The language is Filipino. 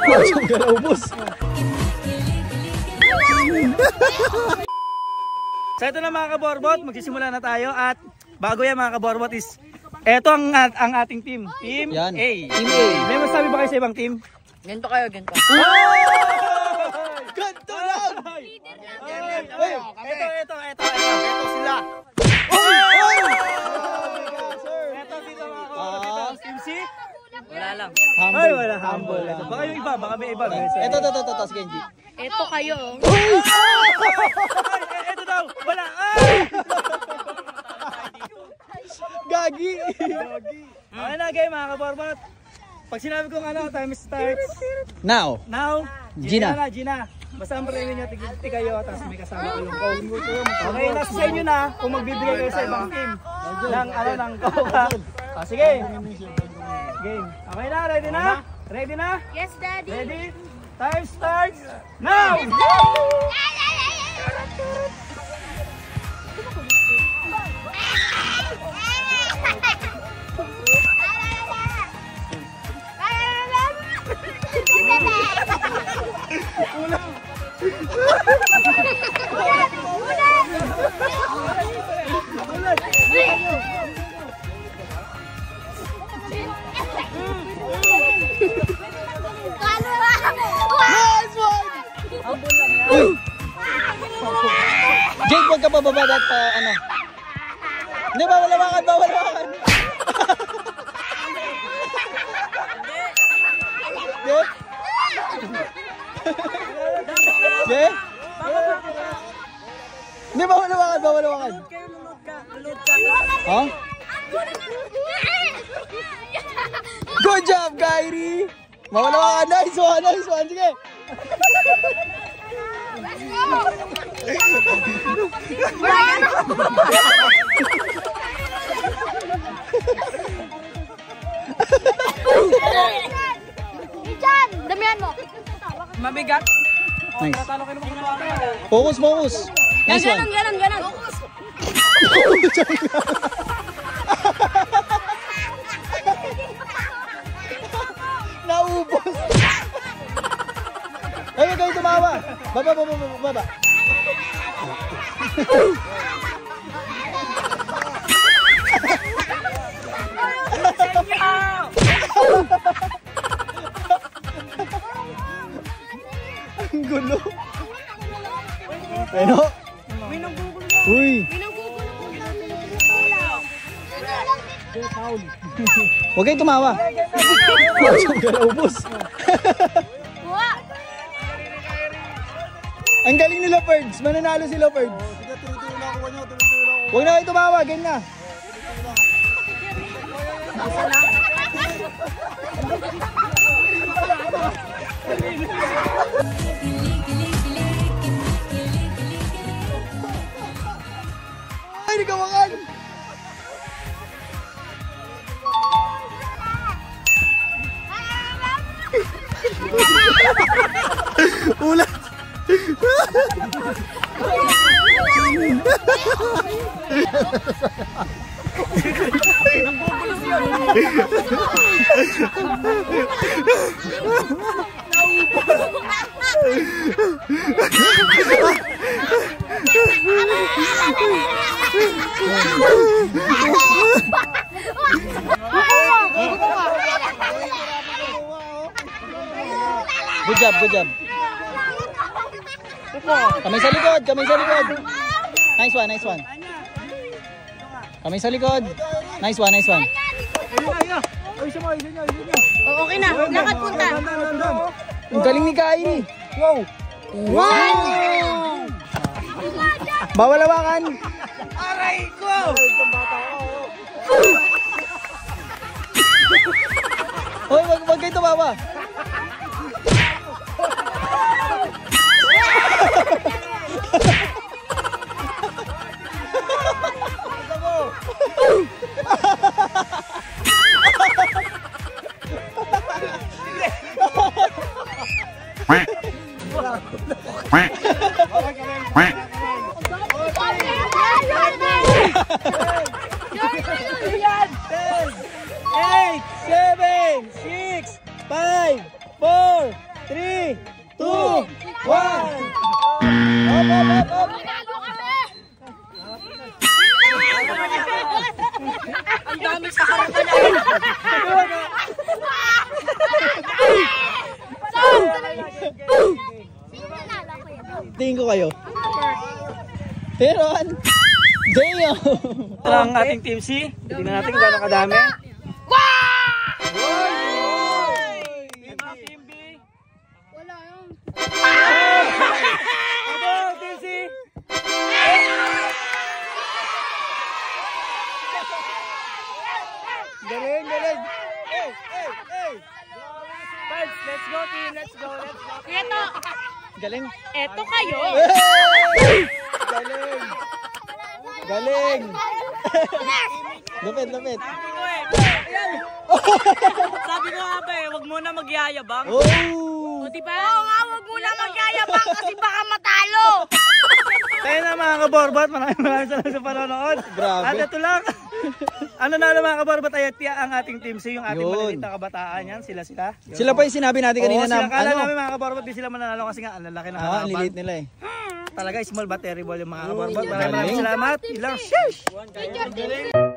Pocong ka naubos. So ito na mga kaborbot, magsisimula na tayo at bago yan mga kaborbot is eto ang ating team. Team yan. A. Team A. May masabi ba kayo sa ibang team? Ganito kayo, ganito. Ganto lang! Ito sila. Ito dito mga kaborbot. Team C? Wala lang. Humble. Ay, wala. Humble lang. Baka yung iba, baka may iba. Ito, Genji. Ito kayo. Ito daw, wala. Gagi! Okay na game mga kaborbot. Pag sinabi kong time starts. Now, Gina. Gina. Basta ang premyo niya, tigil kayo, tapos may kasama ko yung code. Okay, nasa sa inyo na kung magbibigay kayo sa ibang team ng coca. Sige. Game. Okay na, ready na? Ready na? Yes, Daddy. Ready? Time starts now! Jake, huwag ka bababa at ano. Hindi, bawal hawakan. Jake? Jake? Hindi, bawal hawakan. Huh? Good job, Kyrie! Bawal hawakan. Nice one. Sige. Diyan, damihan mo. Mabigat. Nice. Talo kayo ng mga Focus. Nice one. Ganon. Naubos. Ay, huwag kayo tumawa. Baba. Ang gulo. Pero, uy. Huwag kayo tumawa. Pocong ka naubos. Ang galing nila, Ferds. Mananalo sila, Ferds. Huwag na kayo tumawa. Game na. Ay, nagawakan. Ulat. Good job. Kamay sa likod. Nice one. Kamay sa likod. Nice one. Okay na, lakad punta. Ang galing ni Kyrie. Wow. Bawal hawakan. aray ko! Hoy, wag kayo tumawa. 7, 6, 5, 4, 3, 2, 1. Up. Manalo kami! Ang dami sa harapan na yun. Sino nanalo ko yun? Tingin ko kayo. Teron! Jayo! Ito ang ating Team C. Tingnan natin kung gano'ng kadami. Team A, Team B. Wala yun. Abo, Team C. Galing, galing! Pards, let's go team, let's go. Ito, Galing! eto kayo. Galing! Galing! Lupit, lupit! Sabi ko nga ba huwag muna magyayabang. Oh! Diba? Oo nga, huwag mo na magyayabang kasi baka matalo. Tayo na mga kaborbot, maraming salamat sa panonood. Grabe. At ito lang. Ano na mga kaborbot, ay ang ating Team C, yung ating Yun. maliliit na kabataan yan, sila. Yun. Sila pa yung sinabi natin kanina Oo, sila, na kala ano? namin mga kaborbot, di sila mananalo kasi nga ang lalaki ng Ah, kalaban. lilit nila eh. Talaga small but terrible yung mga kaborbot. Galing. Maraming salamat. Ilang, sheesh! Teacher,